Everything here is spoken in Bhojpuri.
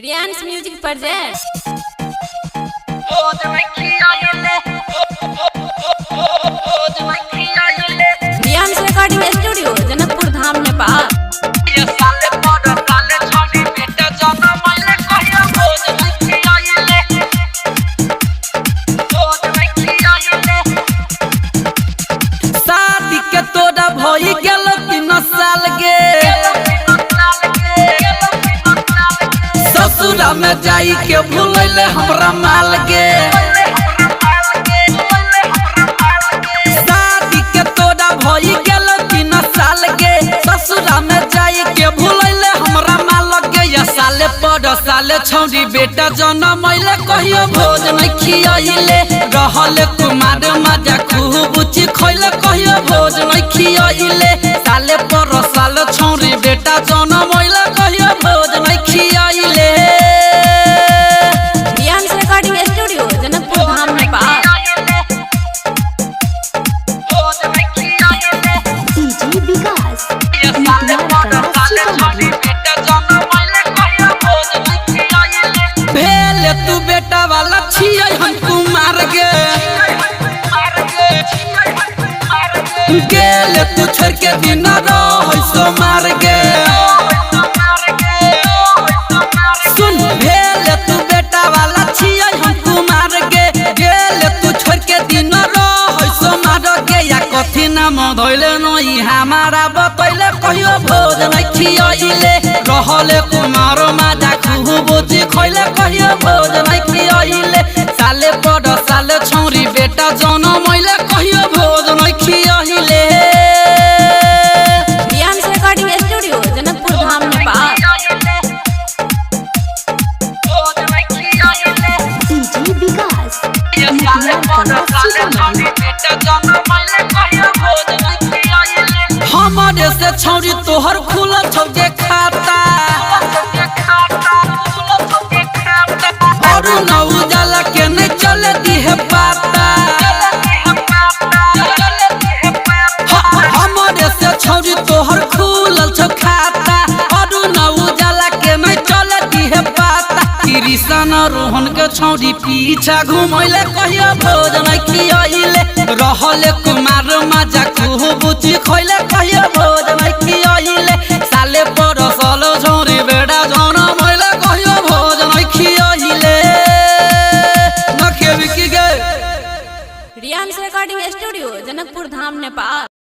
Priyansh music project Priyansh recording studio Janakpur Dham Nepal. शादी के तोड़ा भई गेल 3 साल गे, ससुरा में जाई के भूलैले हमरा माल गे। शादी के तोड़ा भई गेल 3 साल गे, ससुरा में जाई के भूलैले हमरा माल गे। या साले पर साले छौरी बेटा जनमैले कहियो भोज नहीं खियाइले, रहले कुमार मजा खूब खैले कहियो भोज नहीं खियाइले। साले पर साले छौरी बेटा जनमैले कहियो भोज नहीं खियाइले। Priyansh recording studio Janakpur Dham Nepal. DJ विकास भेले तू बेटा वाला छियै हम कुमार गे, गेले तू छोड़ के दिन रहै सो मार गे। सुन भेले तू बेटा वाला छियै हम कुमार गे, गेले तू छोड़ के दिन रहै सो मार गे। या कथी नाम धइले नई हमारा बतैले कहियो भोज नहीं खियाइले, रहले कुमार मजा खूब खैले कहियो भोज नहीं खियाइले। साले पर साले छौरी बेटा जनमैले कहियो भोज नहीं खियाइले। Priyansh recording studio Janakpur Dham Nepal. DJ विकास हमारे से छौरी तोहर खुला छौके खाता, और न उजाला के नहीं चले दिहे पाता। हमारे से छौरी तोहर खुलल छौ खाता, और न उजाला के नहीं चले दिहे पाता। कृष्ण रोहन के छौरी पीछा घुमैले कहियो भोज नहीं खियाइले, रहले कुमार मजा खूब खैले कहियो